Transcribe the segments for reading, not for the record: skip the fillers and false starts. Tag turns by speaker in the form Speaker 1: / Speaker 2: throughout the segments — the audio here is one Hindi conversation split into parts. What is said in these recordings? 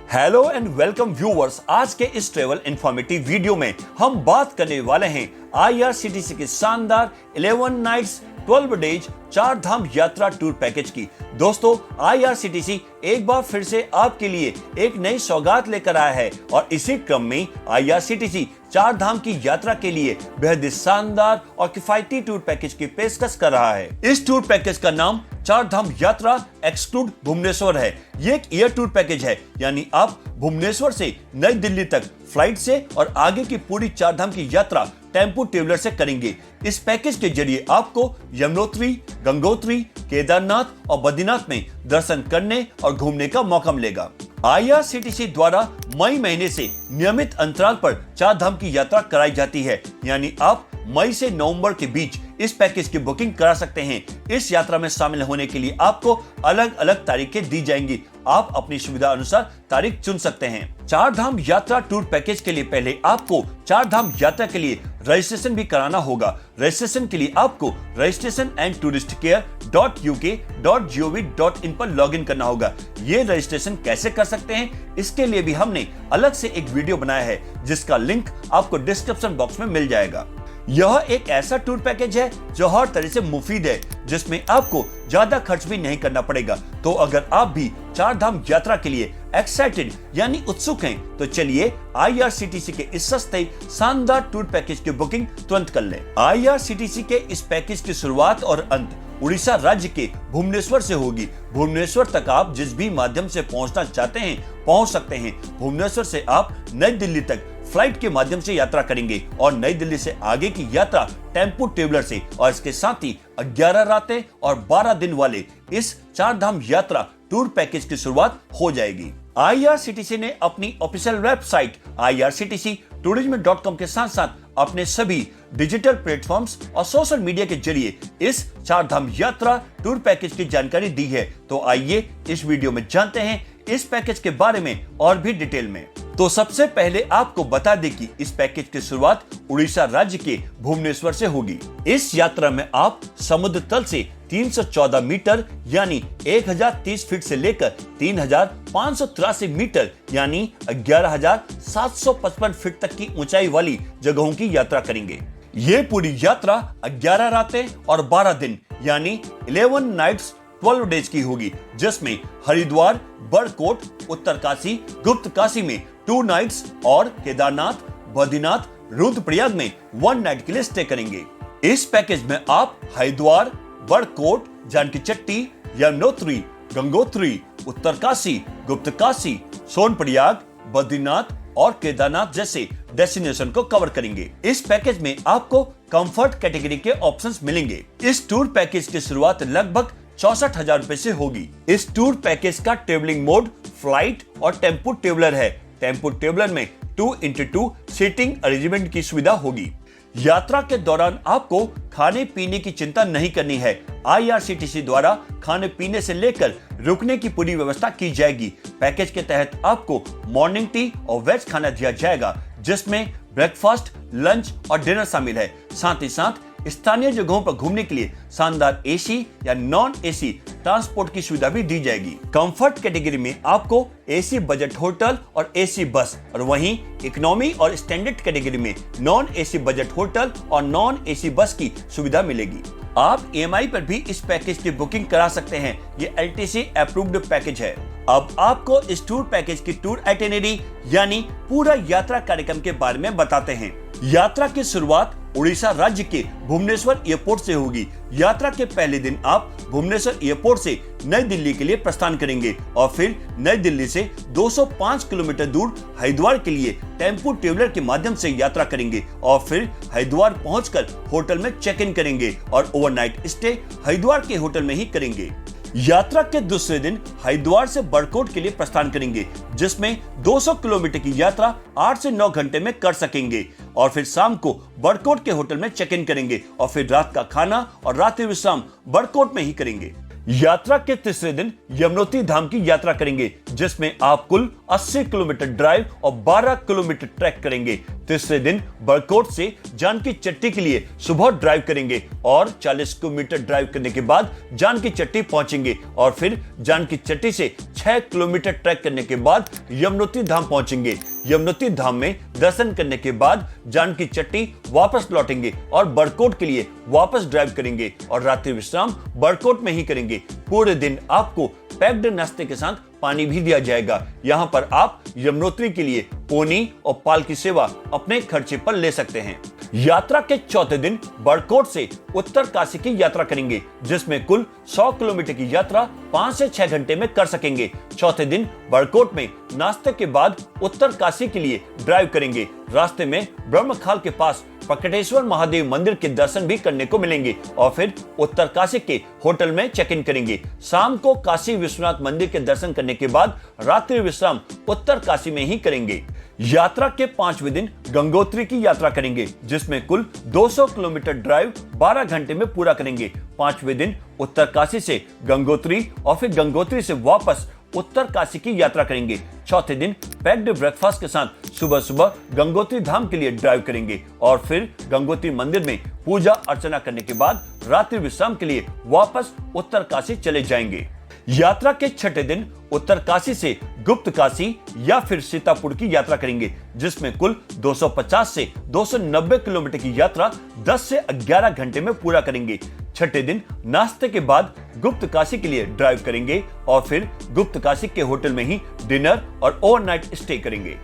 Speaker 1: Hello and welcome viewers. आज के इस ट्रेवल इंफॉर्मेटिव वीडियो में हम बात करने वाले हैं आईआरसीटीसी के शानदार 11 नाइट्स 12 डेज 4 धाम यात्रा टूर पैकेज की। दोस्तों, आईआरसीटीसी एक बार फिर से आपके लिए एक नई सौगात लेकर आया है और इसी क्रम में आईआरसीटीसी 4 धाम की यात्रा के लिए बेहद शानदार और किफायती टूर पैकेज की पेशकश कर रहा है। इस टूर पैकेज का नाम 4 धाम यात्रा एक्सक्लूड भुवनेश्वर है। ये एक एयर टूर पैकेज है, यानी आप भुवनेश्वर से नई दिल्ली तक फ्लाइट से और आगे की पूरी 4 धाम की यात्रा टेम्पो ट्रेवलर से करेंगे। इस पैकेज के जरिए आपको यमुनोत्री, गंगोत्री, केदारनाथ और बद्रीनाथ में दर्शन करने और घूमने का मौका मिलेगा। आईआरसीटीसी द्वारा मई महीने से नियमित अंतराल पर 4 धाम की यात्रा कराई जाती है, यानी आप मई से नवंबर के बीच इस पैकेज की बुकिंग करा सकते हैं। इस यात्रा में शामिल होने के लिए आपको अलग अलग तारीखें दी जाएंगी। आप अपनी सुविधा अनुसार तारीख चुन सकते हैं। 4 धाम यात्रा टूर पैकेज के लिए पहले आपको 4 धाम यात्रा के लिए रजिस्ट्रेशन भी कराना होगा। रजिस्ट्रेशन के लिए आपको registration@touristcare.uk.gov.in पर लॉगिन करना होगा। ये रजिस्ट्रेशन कैसे कर सकते हैं, इसके लिए भी हमने अलग से एक वीडियो बनाया है, जिसका लिंक आपको डिस्क्रिप्शन बॉक्स में मिल जाएगा। यह एक ऐसा टूर पैकेज है जो हर तरह से मुफीद है, जिसमें आपको ज्यादा खर्च भी नहीं करना पड़ेगा। तो अगर आप भी 4 धाम यात्रा के लिए एक्साइटेड यानी उत्सुक हैं, तो चलिए आईआरसीटीसी के इस सस्ते शानदार टूर पैकेज की बुकिंग तुरंत कर लें। आईआरसीटीसी के इस पैकेज की शुरुआत और अंत उड़ीसा राज्य के भुवनेश्वर से होगी। भुवनेश्वर तक आप जिस भी माध्यम से पहुंचना चाहते हैं पहुंच सकते हैं। भुवनेश्वर से आप नई दिल्ली तक फ्लाइट के माध्यम से यात्रा करेंगे और नई दिल्ली से आगे की यात्रा टेम्पो ट्रेवलर से, और इसके साथ ही 11 रातें और 12 दिन वाले इस 4 धाम यात्रा टूर पैकेज की शुरुआत हो जाएगी। आईआरसीटीसी ने अपनी ऑफिशियल वेबसाइट irctctourism.com के साथ साथ अपने सभी डिजिटल प्लेटफॉर्म्स और सोशल मीडिया के जरिए इस 4 धाम यात्रा टूर पैकेज की जानकारी दी है। तो आइए इस वीडियो में जानते हैं इस पैकेज के बारे में और भी डिटेल में। तो सबसे पहले आपको बता दें कि इस पैकेज की शुरुआत उड़ीसा राज्य के भुवनेश्वर से होगी। इस यात्रा में आप समुद्र तल से 314 मीटर यानी 1030 फीट से लेकर 3583 मीटर यानी 11755 फीट तक की ऊंचाई वाली जगहों की यात्रा करेंगे। ये पूरी यात्रा 11 रातें और 12 दिन यानी 11 नाइट्स 12 डेज की होगी, जिसमें हरिद्वार, बड़कोट, उत्तरकाशी, गुप्त काशी में 2 नाइट्स और केदारनाथ, बद्रीनाथ, रुद्रप्रयाग में 1 नाइट के लिए स्टे करेंगे। इस पैकेज में आप हरिद्वार, बड़कोट, जानकी चट्टी, यमुनोत्री, गंगोत्री, उत्तरकाशी, गुप्त काशी, सोनप्रयाग, बद्रीनाथ और केदारनाथ जैसे डेस्टिनेशन को कवर करेंगे। इस पैकेज में आपको कंफर्ट कैटेगरी के ऑप्शंस मिलेंगे। इस टूर पैकेज की शुरुआत लगभग 64,000 रुपए से होगी। इस टूर पैकेज का ट्रेवलिंग मोड फ्लाइट और टेम्पो ट्रेवलर है। टेम्पो ट्रेवलर में 2x2 सीटिंग अरेंजमेंट की सुविधा होगी। यात्रा के दौरान आपको खाने पीने की चिंता नहीं करनी है। आईआरसीटीसी द्वारा खाने पीने से लेकर रुकने की पूरी व्यवस्था की जाएगी। पैकेज के तहत आपको मॉर्निंग टी और वेज खाना दिया जाएगा, जिसमें ब्रेकफास्ट, लंच और डिनर शामिल है। साथ ही साथ स्थानीय जगहों पर घूमने के लिए शानदार एसी या नॉन एसी ट्रांसपोर्ट की सुविधा भी दी जाएगी। कंफर्ट कैटेगरी में आपको एसी बजट होटल और एसी बस, और वहीं इकोनॉमी और स्टैंडर्ड कैटेगरी में नॉन एसी बजट होटल और नॉन एसी बस की सुविधा मिलेगी। आप ईएमआई पर भी इस पैकेज की बुकिंग करा सकते हैं। ये एलटीसी अप्रूव्ड पैकेज है। अब आपको इस टूर पैकेज की टूर आइटिनरी यानी पूरा यात्रा कार्यक्रम के बारे में बताते हैं। यात्रा की शुरुआत उड़ीसा राज्य के भुवनेश्वर एयरपोर्ट से होगी। यात्रा के पहले दिन आप भुवनेश्वर एयरपोर्ट से नई दिल्ली के लिए प्रस्थान करेंगे और फिर नई दिल्ली से 205 किलोमीटर दूर हरिद्वार के लिए टेम्पो ट्रेवलर के माध्यम से यात्रा करेंगे और फिर हरिद्वार पहुंचकर होटल में चेक इन करेंगे और ओवरनाइट स्टे हरिद्वार के होटल में ही करेंगे। यात्रा के दूसरे दिन हरिद्वार से बड़कोट के लिए प्रस्थान करेंगे, जिसमें 200 किलोमीटर की यात्रा 8 से 9 घंटे में कर सकेंगे और फिर शाम को बड़कोट के होटल में चेक इन करेंगे और फिर रात का खाना और रात्रि विश्राम बड़कोट में ही करेंगे। यात्रा के तीसरे दिन यमुनोत्री धाम की यात्रा करेंगे, जिसमें आप कुल 80 किलोमीटर ड्राइव और 12 किलोमीटर ट्रैक करेंगे। तीसरे दिन बड़कोट से जानकी चट्टी के लिए सुबह ड्राइव करेंगे और 40 किलोमीटर ड्राइव करने के बाद जानकी चट्टी पहुंचेंगे और फिर जानकी चट्टी से 6 किलोमीटर ट्रैक करने के बाद यमुनोत्री धाम पहुंचेंगे। यमुनोत्री धाम में दर्शन करने के बाद जानकी चट्टी वापस लौटेंगे और बड़कोट के लिए वापस ड्राइव करेंगे और रात्रि विश्राम बड़कोट में ही करेंगे। पूरे दिन आपको पैक्ड नाश्ते के साथ पानी भी दिया जाएगा। यहाँ पर आप यमुनोत्री के लिए पोनी और पाल की सेवा अपने खर्चे पर ले सकते हैं। यात्रा के चौथे दिन बड़कोट से उत्तर काशी की यात्रा करेंगे, जिसमें कुल 100 किलोमीटर की यात्रा 5 से 6 घंटे में कर सकेंगे। चौथे दिन बड़कोट में नाश्ते के बाद उत्तर काशी के लिए ड्राइव करेंगे। रास्ते में ब्रह्मखाल के पास प्रकटेश्वर महादेव मंदिर के दर्शन भी करने को मिलेंगे और फिर उत्तर काशी के होटल में चेक इन करेंगे। शाम को काशी विश्वनाथ मंदिर के दर्शन करने के बाद रात्रि विश्राम उत्तर काशी में ही करेंगे। यात्रा के 5वें दिन गंगोत्री की यात्रा करेंगे, जिसमें कुल 200 किलोमीटर ड्राइव 12 घंटे में पूरा करेंगे। 5वें दिन उत्तर काशी से गंगोत्री और फिर गंगोत्री से वापस उत्तर काशी की यात्रा करेंगे। चौथे दिन पैक्ड ब्रेकफास्ट के साथ सुबह सुबह गंगोत्री धाम के लिए ड्राइव करेंगे और फिर गंगोत्री मंदिर में पूजा अर्चना करने के बाद रात्रि विश्राम के लिए वापस उत्तर काशी चले जाएंगे। यात्रा के छठे दिन उत्तर काशी से गुप्त काशी या फिर सीतापुर की यात्रा करेंगे, जिसमें कुल 250 से 290 किलोमीटर की यात्रा 10 से 11 घंटे में पूरा करेंगे। छठे दिन नाश्ते के बाद गुप्त काशी के लिए ड्राइव करेंगे और फिर गुप्त काशी के होटल में ही डिनर और ओवरनाइट स्टे करेंगे।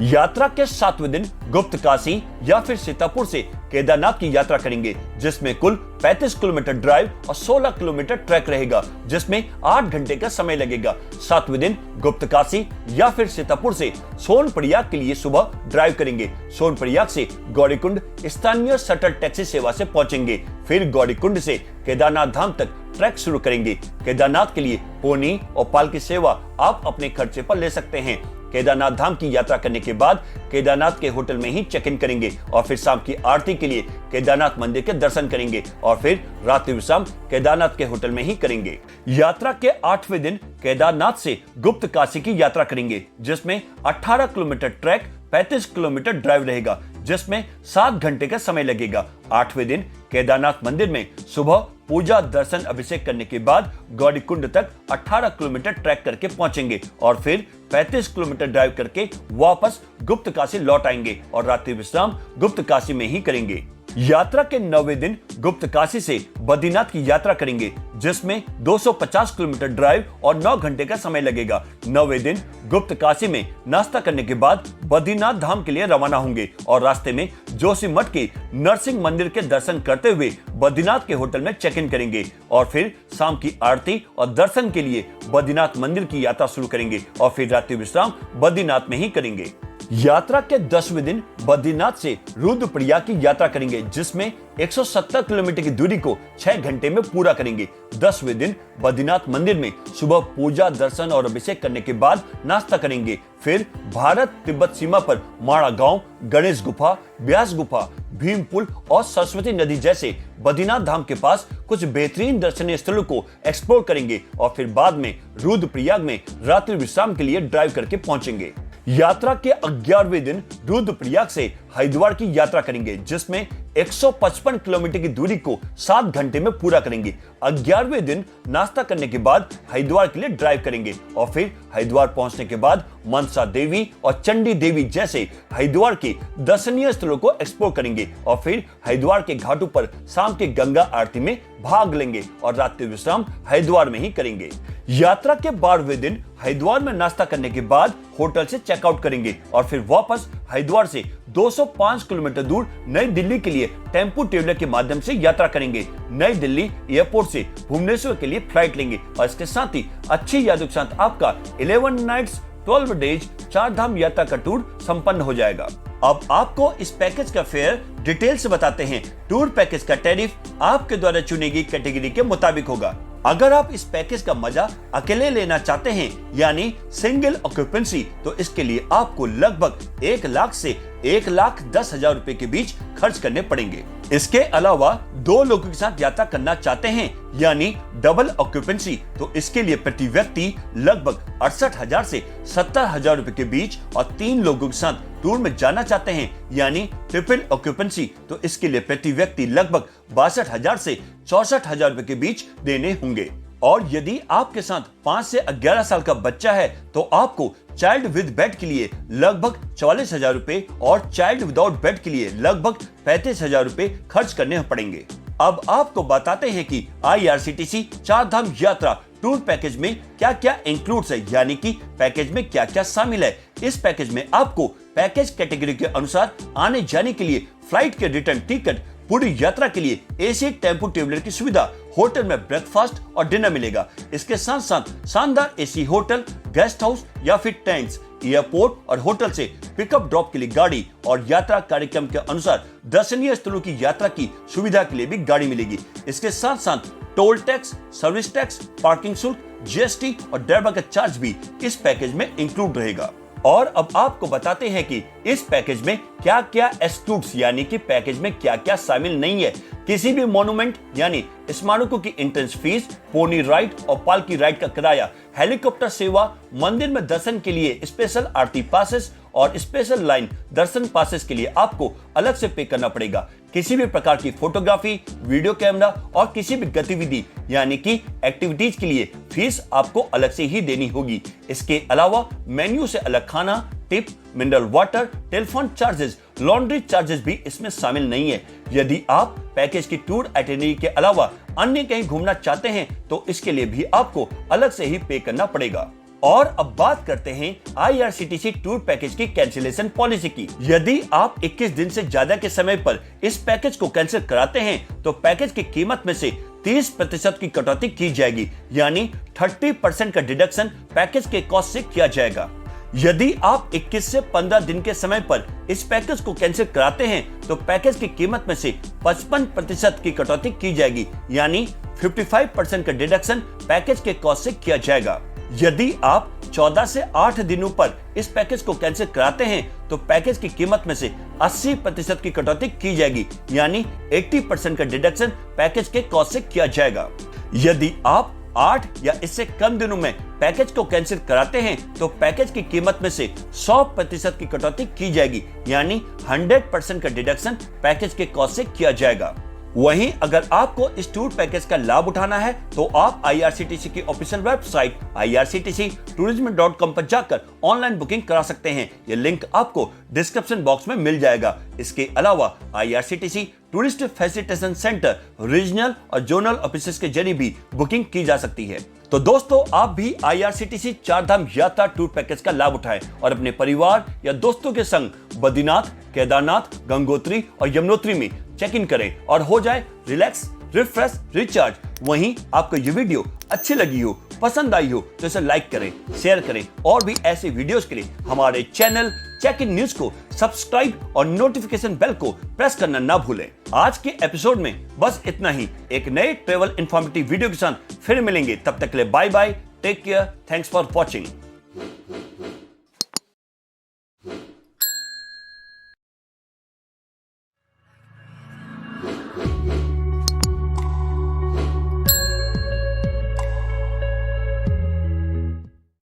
Speaker 1: यात्रा के 7वें दिन गुप्त काशी या फिर सीतापुर से केदारनाथ की यात्रा करेंगे, जिसमें कुल 35 किलोमीटर ड्राइव और 16 किलोमीटर ट्रैक रहेगा, जिसमें 8 घंटे का समय लगेगा। 7वें दिन गुप्त काशी या फिर सीतापुर से सोनप्रयाग के लिए सुबह ड्राइव करेंगे। सोनप्रयाग से गौरीकुंड स्थानीय शटल टैक्सी सेवा से पहुंचेंगे। फिर गौरीकुंड से केदारनाथ धाम तक ट्रैक शुरू करेंगे। केदारनाथ के लिए पोनी और पाल की सेवा आप अपने खर्चे पर ले सकते हैं। केदारनाथ धाम की यात्रा करने के बाद केदारनाथ के होटल में ही चेक इन करेंगे और फिर शाम की आरती के लिए केदारनाथ मंदिर के दर्शन करेंगे और फिर रात्रि विश्राम केदारनाथ के होटल में ही करेंगे। यात्रा के 8वें दिन केदारनाथ से गुप्त काशी की यात्रा करेंगे, जिसमें 18 किलोमीटर ट्रैक 35 किलोमीटर ड्राइव रहेगा, जिसमें 7 घंटे का समय लगेगा। 8वें दिन केदारनाथ मंदिर में सुबह पूजा दर्शन अभिषेक करने के बाद गौरीकुंड तक 18 किलोमीटर ट्रैक करके पहुंचेंगे और फिर 35 किलोमीटर ड्राइव करके वापस गुप्त काशी लौट आएंगे और रात्रि विश्राम गुप्त काशी में ही करेंगे। यात्रा के 9वें दिन गुप्त काशी से बद्रीनाथ की यात्रा करेंगे, जिसमें 250 किलोमीटर ड्राइव और 9 घंटे का समय लगेगा। 9वें दिन गुप्त काशी में नाश्ता करने के बाद बद्रीनाथ धाम के लिए रवाना होंगे और रास्ते में जोशीमठ के नरसिंह मंदिर के दर्शन करते हुए बद्रीनाथ के होटल में चेक इन करेंगे और फिर शाम की आरती और दर्शन के लिए बद्रीनाथ मंदिर की यात्रा शुरू करेंगे और फिर रात्रि विश्राम बद्रीनाथ में ही करेंगे। यात्रा के 10वें दिन बद्रीनाथ से रुद्रप्रयाग की यात्रा करेंगे, जिसमें 170 किलोमीटर की दूरी को 6 घंटे में पूरा करेंगे। 10वें दिन बद्रीनाथ मंदिर में सुबह पूजा दर्शन और अभिषेक करने के बाद नाश्ता करेंगे। फिर भारत तिब्बत सीमा पर माड़ा गांव, गणेश गुफा, व्यास गुफा, भीम पुल और सरस्वती नदी जैसे बद्रीनाथ धाम के पास कुछ बेहतरीन दर्शनीय स्थलों को एक्सप्लोर करेंगे और फिर बाद में रुद्रप्रयाग में रात्रि विश्राम के लिए ड्राइव करके पहुंचेंगे। यात्रा के 11वें दिन रुद्रप्रयाग से हरिद्वार की यात्रा करेंगे, जिसमें 155 किलोमीटर की दूरी को 7 घंटे में पूरा करेंगे। 11वें दिन नाश्ता करने के बाद हरिद्वार के लिए ड्राइव करेंगे और फिर हरिद्वार पहुंचने के बाद मनसा देवी और चंडी देवी जैसे हरिद्वार के दर्शनीय स्थलों को एक्सप्लोर करेंगे और फिर हरिद्वार के घाटों पर शाम के गंगा आरती में भाग लेंगे और रात्रि विश्राम हरिद्वार में ही करेंगे। यात्रा के 12वें दिन हरिद्वार में नाश्ता करने के बाद होटल से चेकआउट करेंगे और फिर वापस हरिद्वार से 205 किलोमीटर दूर नई दिल्ली के लिए टेम्पो ट्रेवलर के माध्यम से यात्रा करेंगे। नई दिल्ली एयरपोर्ट से भुवनेश्वर के लिए फ्लाइट लेंगे और इसके साथ ही अच्छी यादों के साथ आपका 11 नाइट्स 12 डेज 4 धाम यात्रा का टूर संपन्न हो जाएगा। अब आपको इस पैकेज का फेयर डिटेल से बताते हैं। टूर पैकेज का टैरिफ आपके द्वारा चुनी गई कैटेगरी के मुताबिक होगा। अगर आप इस पैकेज का मजा अकेले लेना चाहते हैं यानी सिंगल ऑक्यूपेंसी, तो इसके लिए आपको लगभग 1 लाख से 1,10,000 रुपए के बीच खर्च करने पड़ेंगे। इसके अलावा 2 लोगों के साथ यात्रा करना चाहते हैं यानी डबल ऑक्यूपेंसी, तो इसके लिए प्रति व्यक्ति लगभग 68,000 से 70,000 रुपए के बीच, और 3 लोगों के साथ टूर में जाना चाहते हैं यानी ट्रिपल ऑक्यूपेंसी, तो इसके लिए प्रति व्यक्ति लगभग 62,000 से 64,000 रुपए के बीच देने होंगे। और यदि आपके साथ 5 से 11 साल का बच्चा है तो आपको चाइल्ड विद बेड के लिए लगभग 44,000 रुपए और चाइल्ड विदाउट बेड के लिए लगभग 35,000 रुपए खर्च करने पड़ेंगे। अब आपको बताते हैं कि IRCTC 4 धाम यात्रा टूर पैकेज में क्या क्या इंक्लूड्स है, यानी कि पैकेज में क्या क्या शामिल है। इस पैकेज में आपको पैकेज कैटेगरी के अनुसार आने जाने के लिए फ्लाइट के रिटर्न टिकट, पूरी यात्रा के लिए AC टेम्पो ट्रेवलर की सुविधा, होटल में ब्रेकफास्ट और डिनर मिलेगा। इसके साथ साथ शानदार AC होटल, गेस्ट हाउस या फिर टेंट्स, एयरपोर्ट और होटल से पिकअप ड्रॉप के लिए गाड़ी, और यात्रा कार्यक्रम के अनुसार दर्शनीय स्थलों की यात्रा की सुविधा के लिए भी गाड़ी मिलेगी। इसके साथ साथ toll tax, service tax, parking शुल्क, GST और ड्राइवर का चार्ज भी इस पैकेज में इंक्लूड रहेगा। और अब आपको बताते हैं कि इस पैकेज में क्या क्या एक्सक्लूड्स, यानी कि पैकेज में क्या क्या शामिल नहीं है। किसी भी मॉन्यूमेंट यानी स्मारकों की एंट्रेंस फीस, पोनी राइड और पालकी राइड का किराया, हेलीकॉप्टर सेवा, मंदिर में दर्शन के लिए स्पेशल आरती पासेस और स्पेशल लाइन दर्शन पासेस के लिए आपको अलग से पे करना पड़ेगा। किसी भी प्रकार की फोटोग्राफी, वीडियो कैमरा और किसी भी गतिविधि यानी कि एक्टिविटीज के लिए फीस आपको अलग से ही देनी होगी। इसके अलावा मेन्यू से अलग खाना, tip, mineral water, telephone charges, laundry charges भी इसमें शामिल नहीं है। यदि आप पैकेज की टूर आइटिनरी के अलावा अन्य कहीं घूमना चाहते हैं तो इसके लिए भी आपको अलग से ही पे करना पड़ेगा। और अब बात करते हैं IRCTC टूर पैकेज की कैंसिलेशन पॉलिसी की। यदि आप 21 दिन से ज्यादा के समय पर इस पैकेज को कैंसिल कराते हैं तो पैकेज की कीमत में से 30% की कटौती की जाएगी, यानी 30% का डिडक्शन पैकेज के कॉस्ट से किया जाएगा। यदि आप 21 से 15 दिन के समय पर इस पैकेज को कैंसिल कराते हैं तो पैकेज की कीमत में से 55% की कटौती की जाएगी, यानी 55% का डिडक्शन पैकेज के कॉस्ट से किया जाएगा। यदि आप 14 से 8 दिनों पर इस पैकेज को कैंसिल कराते हैं तो पैकेज की कीमत में से 80% की कटौती की जाएगी, यानी 80% का डिडक्शन पैकेज के कॉस्ट से किया जाएगा। यदि आप 8 या इससे कम दिनों में पैकेज को कैंसिल कराते हैं तो पैकेज की कीमत में से 100% की कटौती की जाएगी, यानी 100% का डिडक्शन पैकेज के कॉस्ट से किया जाएगा। वहीं अगर आपको इस टूर पैकेज का लाभ उठाना है तो आप IRCTC की ऑफिशियल वेबसाइट irctctourism.com पर जाकर ऑनलाइन बुकिंग करा सकते हैं। यह लिंक आपको डिस्क्रिप्शन बॉक्स में मिल जाएगा। इसके अलावा IRCTC tourist facilitation centre, regional और जोनल ऑफिसेस के जरिए भी बुकिंग की जा सकती है। तो दोस्तों, आप भी IRCTC 4 धाम यात्रा टूर पैकेज का लाभ उठाएं और अपने परिवार या दोस्तों के संग बद्रीनाथ, केदारनाथ, गंगोत्री और यमुनोत्री में चेक इन करें और हो जाए रिलैक्स, रिफ्रेश, रिचार्ज। वहीं आपको ये वीडियो अच्छी लगी हो, पसंद आई हो तो इसे लाइक करें, शेयर करें और भी ऐसे वीडियोस के लिए हमारे चैनल चेक इन न्यूज को सब्सक्राइब और नोटिफिकेशन बेल को प्रेस करना ना भूलें। आज के एपिसोड में बस इतना ही। एक नए ट्रेवल इंफॉर्मेटिव वीडियो के साथ फिर मिलेंगे। तब तक के लिए bye bye, take care, thanks for watching.